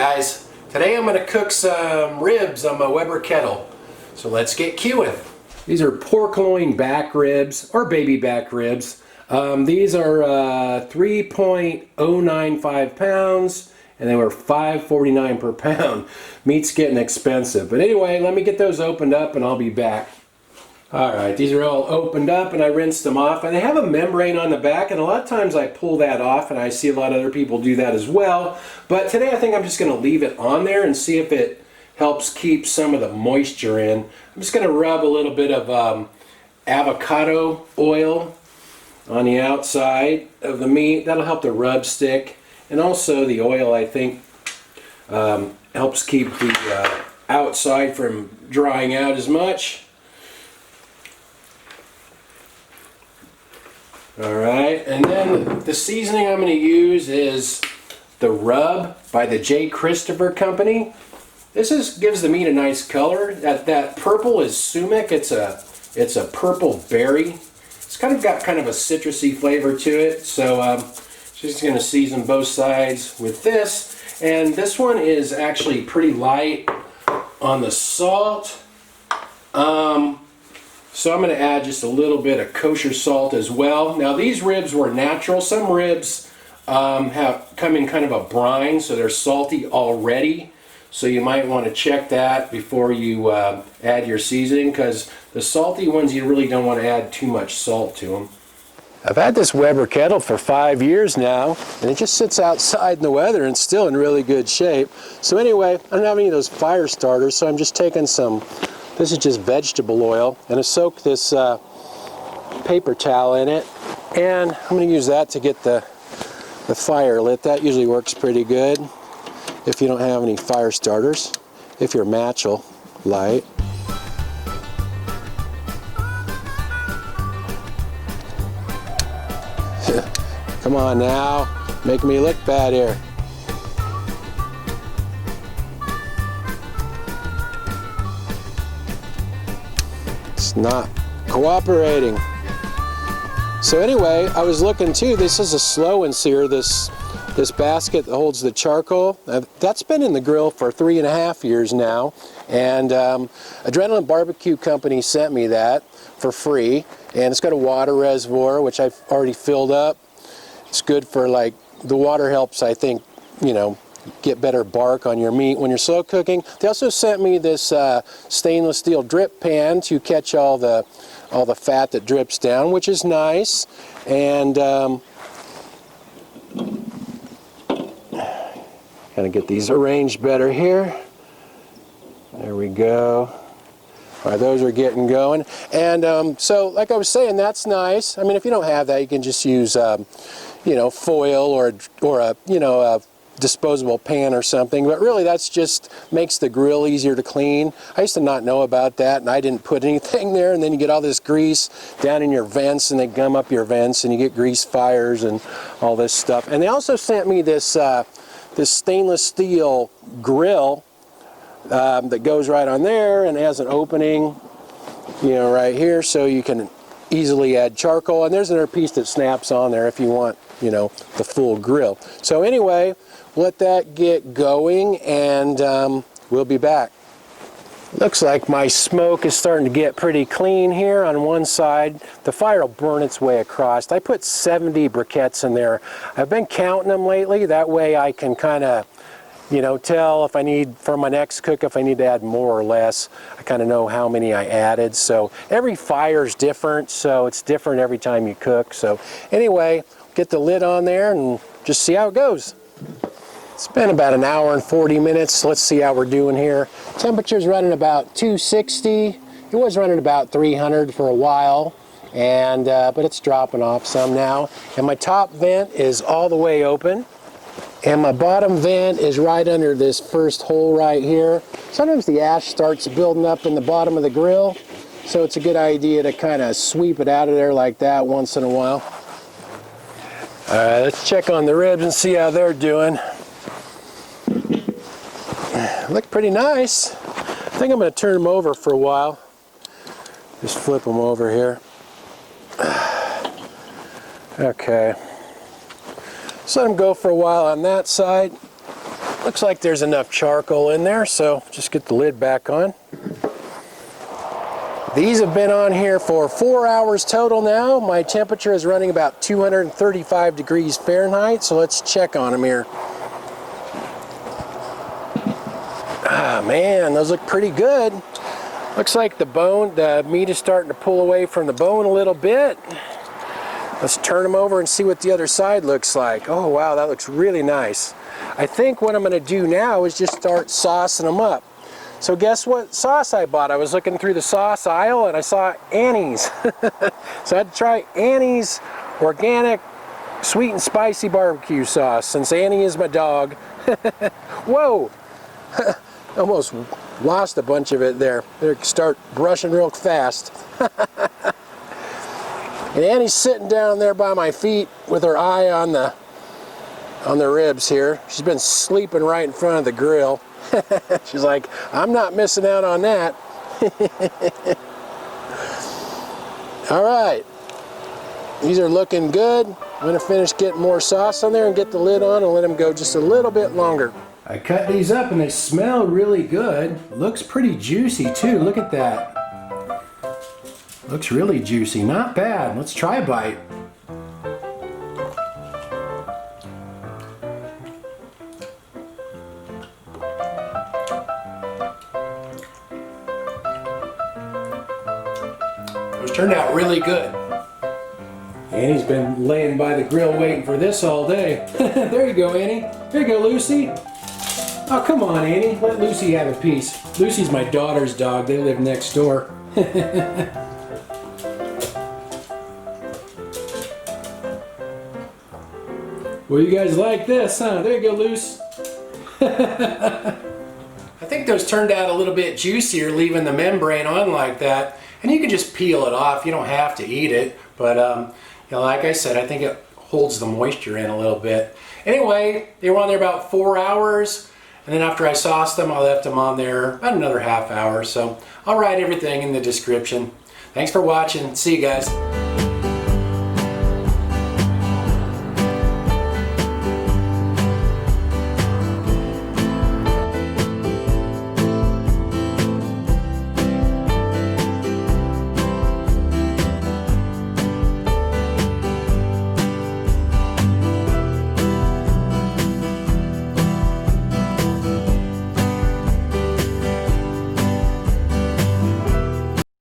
guys, today I'm going to cook some ribs on my Weber Kettle. So let's get queuing. These are pork loin back ribs or baby back ribs. These are 3.095 pounds and they were $5.49 per pound. Meat's getting expensive. But anyway, let me get those opened up and I'll be back. Alright, these are all opened up and I rinsed them off, and they have a membrane on the back, and a lot of times I pull that off, and I see a lot of other people do that as well. But today I think I'm just going to leave it on there and see if it helps keep some of the moisture in. I'm just going to rub a little bit of avocado oil on the outside of the meat. That'll help the rub stick, and also the oil, I think, helps keep the outside from drying out as much. Alright, and then the seasoning I'm going to use is the Rub by the J. Christopher Company. This gives the meat a nice color. That purple is sumac. It's a purple berry. It's got a citrusy flavor to it. So just going to season both sides with this. And this one is actually pretty light on the salt. So I'm going to add just a little bit of kosher salt as well. Now these ribs were natural. Some ribs come in kind of a brine, so they're salty already. So you might want to check that before you add your seasoning, because the salty ones you really don't want to add too much salt to them. I've had this Weber Kettle for 5 years now, and it just sits outside in the weather and still in really good shape. So anyway, I don't have any of those fire starters, so I'm just taking some. This is just vegetable oil, and I soak this paper towel in it, and I'm going to use that to get the fire lit. That usually works pretty good if you don't have any fire starters, if your match will light. Come on now, making me look bad here. Not cooperating. So anyway, I was looking too. This is a slow and sear. This basket that holds the charcoal. That's been in the grill for 3.5 years now, and Adrenaline Barbecue Company sent me that for free, and it's got a water reservoir which I've already filled up. It's good for, like, the water helps, I think, get better bark on your meat when you're slow cooking. They also sent me this stainless steel drip pan to catch all the fat that drips down, which is nice. And kind of get these arranged better here. There we go. All right, those are getting going. And so, like I was saying, that's nice. I mean, if you don't have that, you can just use foil or a disposable pan or something, but really that's just makes the grill easier to clean. I used to not know about that, and I didn't put anything there, and then you get all this grease down in your vents, and they gum up your vents, and you get grease fires and all this stuff. And they also sent me this this stainless steel grill that goes right on there and has an opening, right here, so you can easily add charcoal, and there's another piece that snaps on there if you want, the full grill. So anyway, let that get going, and we'll be back. Looks like my smoke is starting to get pretty clean here on one side. The fire will burn its way across. I put 70 briquettes in there. I've been counting them lately. That way I can kind of, tell if I need, for my next cook, if I need to add more or less. I kind of know how many I added. So every fire is different, so it's different every time you cook. So anyway, get the lid on there and just see how it goes. It's been about an hour and 40 minutes. Let's see how we're doing here. Temperature's running about 260. It was running about 300 for a while, and but it's dropping off some now. And my top vent is all the way open, and my bottom vent is right under this first hole right here. Sometimes the ash starts building up in the bottom of the grill, so it's a good idea to kind of sweep it out of there like that once in a while. All right, let's check on the ribs and see how they're doing. Look pretty nice. I think I'm going to turn them over for a while. Just flip them over here. Okay. Just let them go for a while on that side. Looks like there's enough charcoal in there, so just get the lid back on. These have been on here for 4 hours total now. My temperature is running about 235 degrees Fahrenheit, so let's check on them here. Ah, man, those look pretty good. Looks like the meat is starting to pull away from the bone a little bit. Let's turn them over and see what the other side looks like. Oh, wow, that looks really nice. I think what I'm going to do now is just start saucing them up. So guess what sauce I bought? I was looking through the sauce aisle and I saw Annie's. So I had to try Annie's organic sweet and spicy barbecue sauce, since Annie is my dog. Whoa! Almost lost a bunch of it there. Better start brushing real fast. And Annie's sitting down there by my feet with her eye on the ribs here. She's been sleeping right in front of the grill. She's like, I'm not missing out on that. All right, these are looking good. I'm gonna finish getting more sauce on there and get the lid on and let them go just a little bit longer. I cut these up and they smell really good. Looks pretty juicy too, look at that. Looks really juicy, not bad. Let's try a bite. Those turned out really good. Annie's been laying by the grill waiting for this all day. There you go, Annie. There you go, Lucy. Oh, come on, Annie. Let Lucy have a piece. Lucy's my daughter's dog. They live next door. Well, you guys like this, huh? There you go, Luce. I think those turned out a little bit juicier, leaving the membrane on like that. And you can just peel it off. You don't have to eat it. But, you know, like I said, I think it holds the moisture in a little bit. Anyway, they were on there about 4 hours. And then after I sauced them, I left them on there about another half hour. So I'll write everything in the description. Thanks for watching. See you guys.